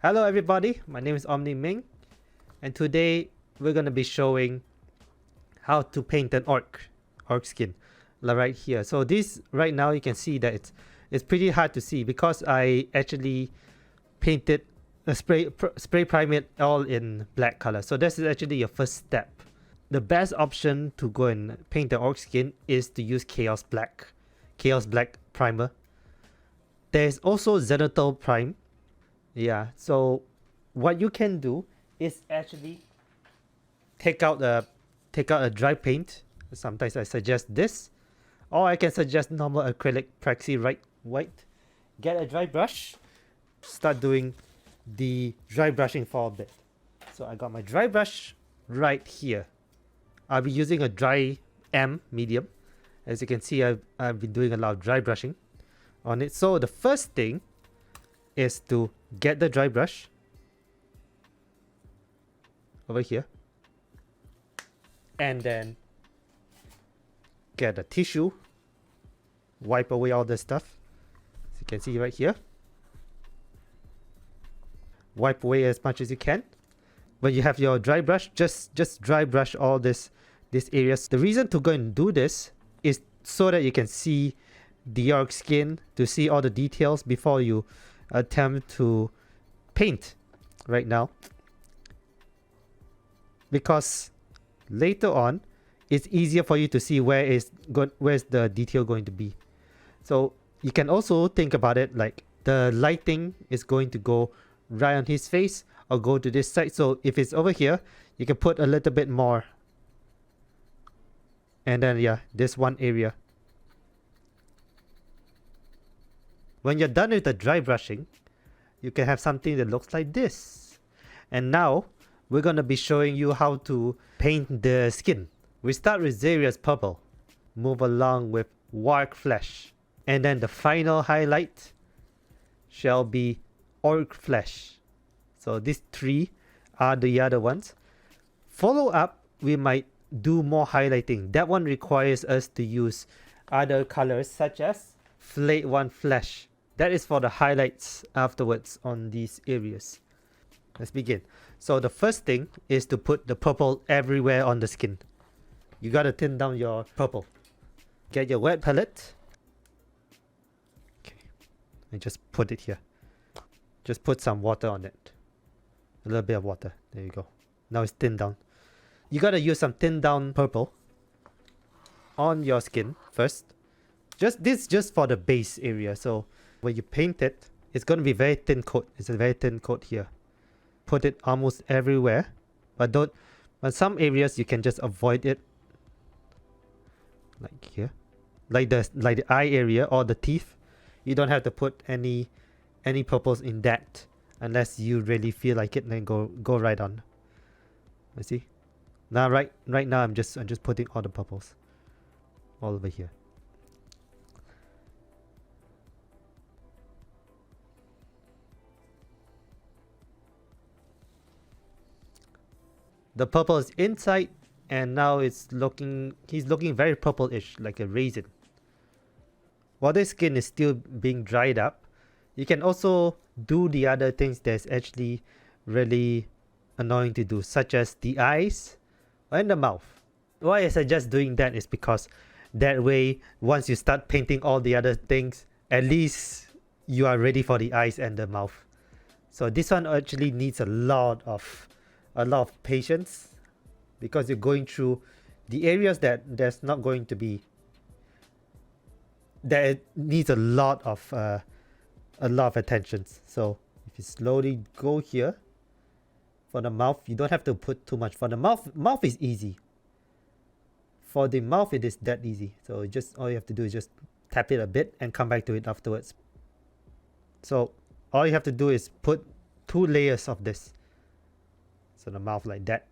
Hello everybody, my name is Omni Ming, and today we're going to be showing how to paint an orc skin right here. So this right now you can see that it's pretty hard to see because I actually painted spray prime it all in black color. So this is actually your first step. The best option to go and paint the orc skin is to use Chaos Black primer. There's also Zenithal Prime. Yeah, so what you can do is actually take out a dry paint. Sometimes I suggest this, or I can suggest normal acrylic Praxi white. Get a dry brush, start doing the dry brushing for a bit. So I got my dry brush right here. I'll be using a dry M medium. As you can see, I've been doing a lot of dry brushing on it. So the first thing is to get the dry brush over here, and then get a tissue, wipe away all this stuff. As you can see right here, wipe away as much as you can. When you have your dry brush, just dry brush all this areas. The reason to go and do this is so that you can see the orc skin, to see all the details before you attempt to paint right now, because later on it's easier for you to see where's the detail going to be. So you can also think about it like the lighting is going to go right on his face or go to this side. So if it's over here, you can put a little bit more, and then yeah, this one area. When you're done with the dry brushing, you can have something that looks like this. And now we're going to be showing you how to paint the skin. We start with Zaria's purple, move along with Warg flesh, and then the final highlight shall be orc flesh. So these three are the other ones. Follow up, we might do more highlighting. That one requires us to use other colors such as Flayed One Flesh. That is for the highlights afterwards on these areas. Let's begin. So the first thing is to put the purple everywhere on the skin. You gotta thin down your purple. Get your wet palette. Okay, and just put it here. Just put some water on it. A little bit of water. There you go. Now it's thinned down. You gotta use some thinned down purple on your skin first. Just for the base area. So when you paint it, it's going to be very thin coat. It's a very thin coat here. Put it almost everywhere, but some areas you can just avoid it, like here, like the eye area or the teeth. You don't have to put any purples in that unless you really feel like it. Then go right on. Let's see. Now right now I'm just putting all the purples all over here. The purple is inside, and now he's looking very purplish, like a raisin. While the skin is still being dried up, you can also do the other things that's actually really annoying to do, such as the eyes and the mouth. Why I suggest doing that is because that way, once you start painting all the other things, at least you are ready for the eyes and the mouth. So this one actually needs a lot of patience, because you're going through the areas that there's not going to be, that it needs a lot of attention. So if you slowly go here for the mouth, you don't have to put too much. For the mouth is easy. For the mouth, it is that easy. So just all you have to do is just tap it a bit and come back to it afterwards. So all you have to do is put 2 layers of this. So the mouth like that.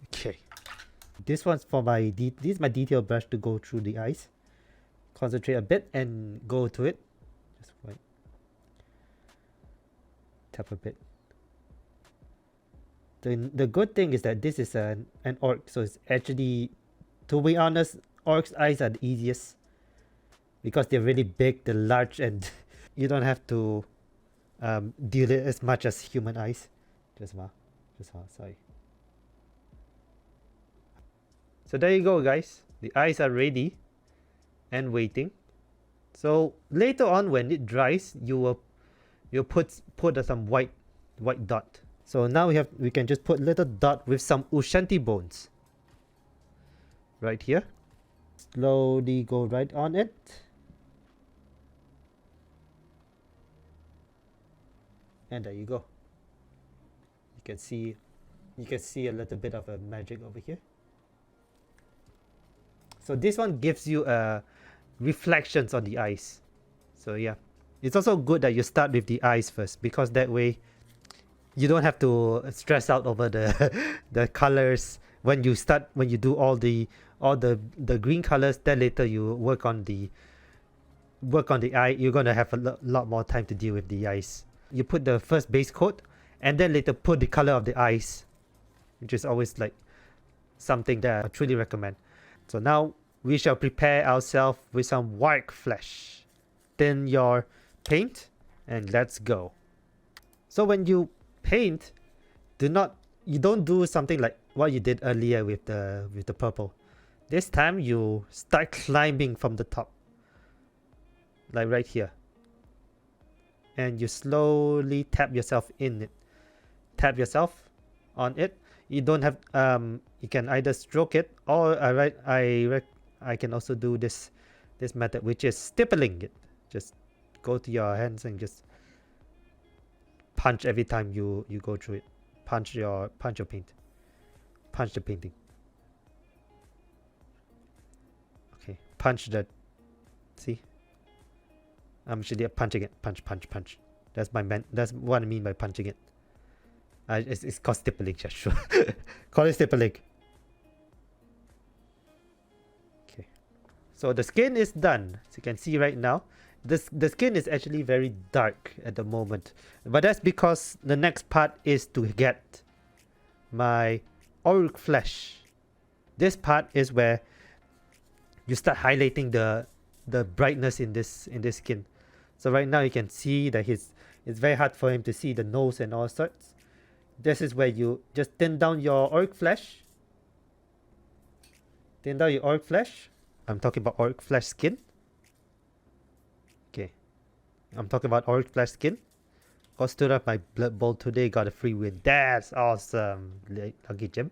Okay. This one's for this is my detail brush to go through the eyes. Concentrate a bit and go to it. Just like tap a bit. The good thing is that this is an orc, so it's actually, to be honest, orcs' eyes are the easiest because they're really big, they're large, and you don't have to deal it as much as human eyes. Just sorry. So there you go, guys. The eyes are ready and waiting. So later on, when it dries, you put some white dot. So now we can just put little dot with some Ushanti bones right here. Slowly go right on it. And there you go. You can see a little bit of a magic over here. So this one gives you reflections on the eyes. So yeah, it's also good that you start with the eyes first, because that way you don't have to stress out over the colors when you do all the green colors. Then later you work on the eye, you're gonna have a lot more time to deal with the eyes. You put the first base coat and then later put the color of the eyes, which is always like something that I truly recommend. So now we shall prepare ourselves with some white flesh. Thin your paint and let's go. So when you paint, you don't do something like what you did earlier with the purple. This time you start climbing from the top, like right here, and you slowly tap yourself in it. Tap yourself on it. You don't have you can either stroke it, or I can also do this method, which is stippling it. Just go to your hands and just punch every time you go through it. Punch your paint. Punch the painting. Okay, punch that. See, I'm actually punching it. Punch. That's what I mean by punching it. It's called stippling, just sure. Call it stippling. Okay, so the skin is done. As you can see right now, the skin is actually very dark at the moment, but that's because the next part is to get my orc flesh. This part is where you start highlighting the brightness in this skin. So right now you can see that it's very hard for him to see the nose and all sorts. This is where you just thin down your orc flesh. Thin down your orc flesh. I'm talking about orc flesh skin. Okay, I'm talking about orc flesh skin. Got stood up my Blood Bowl today, got a free win. That's awesome. Lucky gem.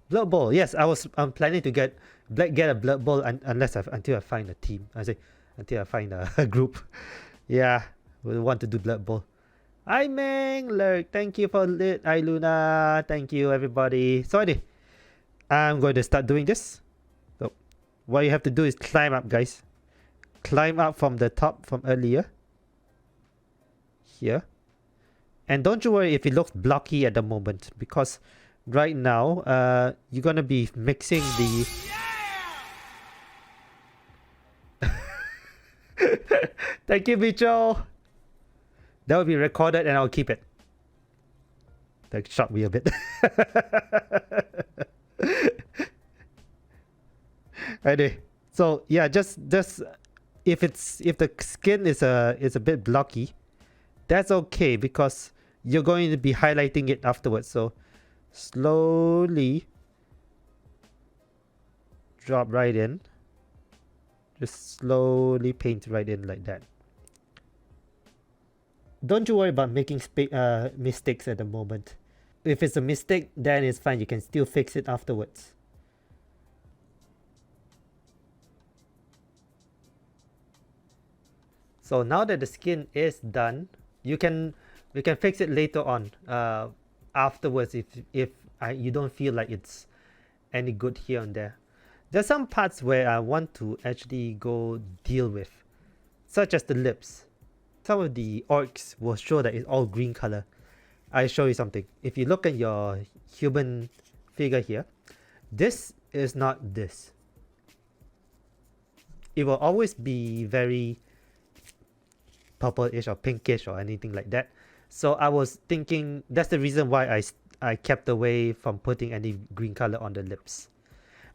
Blood Bowl. Yes, I'm planning to get a Blood Bowl until I find a team. Until I find a group. Yeah, we want to do Blood Bowl. Hi Meng Lurk, thank you for it. Hi Luna, thank you everybody. So I'm going to start doing this. So what you have to do is climb up, guys. Climb up from the top from earlier. Here. And don't you worry if it looks blocky at the moment, because right now you're gonna be mixing the Thank you, Bicho. That will be recorded and I'll keep it. That shocked me a bit. Anyway, so yeah, just if the skin is a bit blocky, that's okay, because you're going to be highlighting it afterwards. So slowly drop right in. Just slowly paint right in like that. Don't you worry about making mistakes at the moment. If it's a mistake, then it's fine. You can still fix it afterwards. So now that the skin is done, we can fix it later on. Afterwards, if you don't feel like it's any good here and there. There's some parts where I want to actually go deal with, such as the lips. Some of the orcs will show that it's all green color. I show you something. If you look at your human figure here, this is not this. It will always be very purplish or pinkish or anything like that. So I was thinking that's the reason why I kept away from putting any green color on the lips,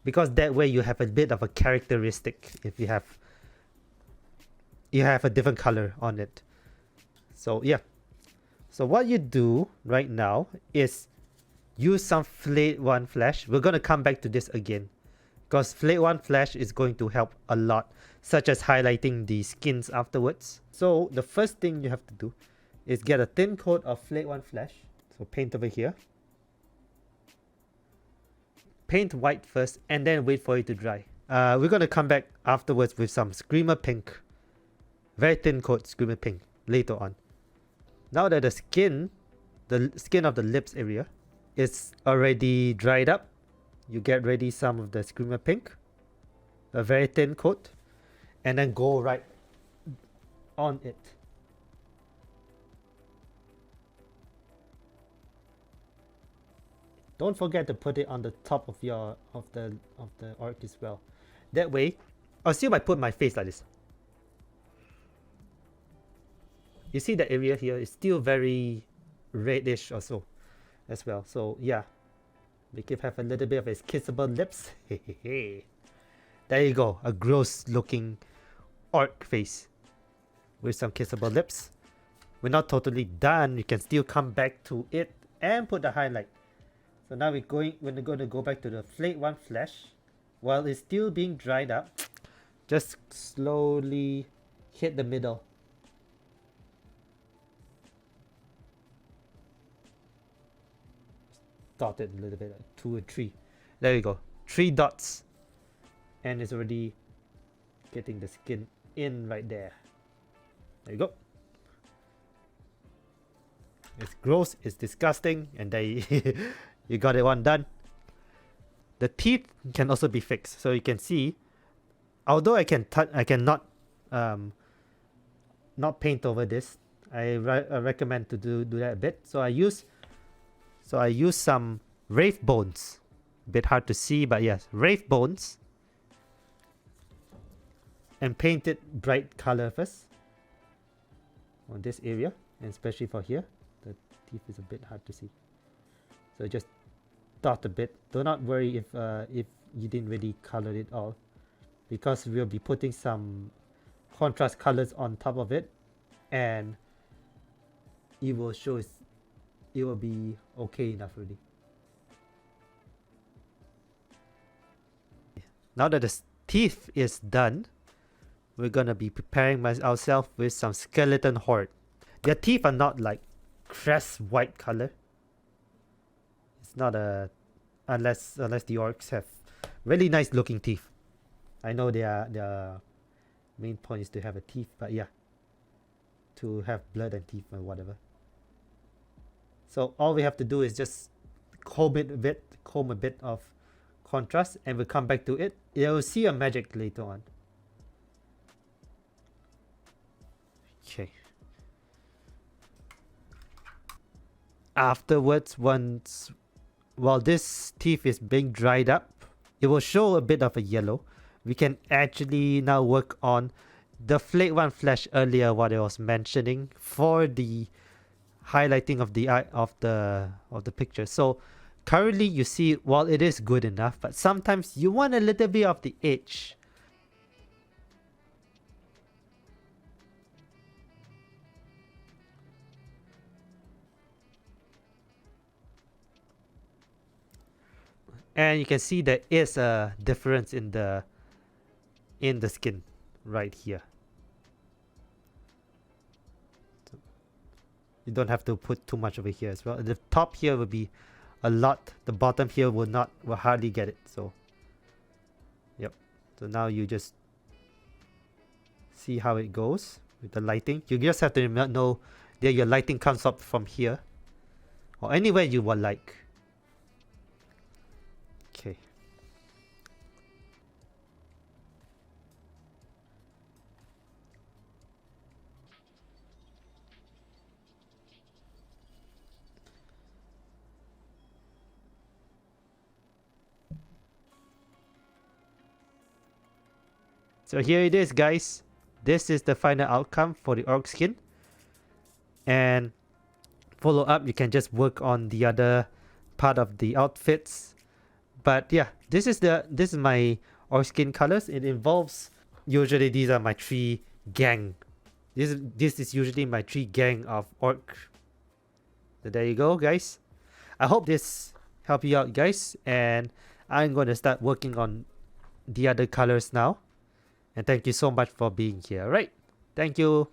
because that way you have a bit of a characteristic if you have a different color on it. So yeah, So what you do right now is use some Flayed One Flash. We're going to come back to this again, because Flayed One Flash is going to help a lot, such as highlighting the skins afterwards. So the first thing you have to do is get a thin coat of Flayed One Flash. So paint over here. Paint white first and then wait for it to dry. We're going to come back afterwards with some Screamer Pink. Very thin coat Screamer Pink later on. Now that the skin of the lips area is already dried up, you get ready some of the Screamer Pink, a very thin coat, and then go right on it. Don't forget to put it on the top of the orc as well. That way, assume I put my face like this. You see the area here is still very reddish or so as well. So yeah, make it have a little bit of his kissable lips. There you go, a gross looking orc face with some kissable lips. We're not totally done. You can still come back to it and put the highlight. So now we're going to go back to the Flayed One Flash. While it's still being dried up, just slowly hit the middle. Dot it a little bit, like 2 or 3. There you go, 3 dots. And it's already getting the skin in right there. There you go. It's gross, it's disgusting, and there you got it one done. The teeth can also be fixed, so you can see, although I cannot not paint over this, I recommend to do that a bit. So I use some Wraith Bones, a bit hard to see, but yes, Wraith Bones, and paint it bright color first on this area, and especially for here, the teeth is a bit hard to see. So just dot a bit. Do not worry if you didn't really color it all, because we'll be putting some contrast colors on top of it, and it will show it will be okay enough already. Now that the teeth is done, we're gonna be preparing ourselves with some skeleton horde. Their teeth are not like crest white color. It's not a unless the orcs have really nice looking teeth. I know their main point is to have a teeth, but yeah, to have blood and teeth or whatever. So all we have to do is just comb a bit of contrast, and we'll come back to it. You'll see a magic later on. Okay. Afterwards, while this teeth is being dried up, it will show a bit of a yellow. We can actually now work on the Flayed One Flash earlier, what I was mentioning, for the highlighting of the eye of the picture. So currently you see, while it is good enough, but sometimes you want a little bit of the edge. And you can see there is a difference in the skin right here. So you don't have to put too much over here as well. The top here will be a lot. The bottom here will hardly get it. So yep. So now you just see how it goes with the lighting. You just have to know that your lighting comes up from here or anywhere you would like. Okay. So here it is, guys. This is the final outcome for the orc skin. And follow up, you can just work on the other part of the outfits. But yeah, this is my orc skin colors. It involves, usually these are my 3 gang. This is usually my 3 gang of orc So there you go, guys. I hope this helped you out, guys, and I'm going to start working on the other colors now. And thank you so much for being here. All right, thank you.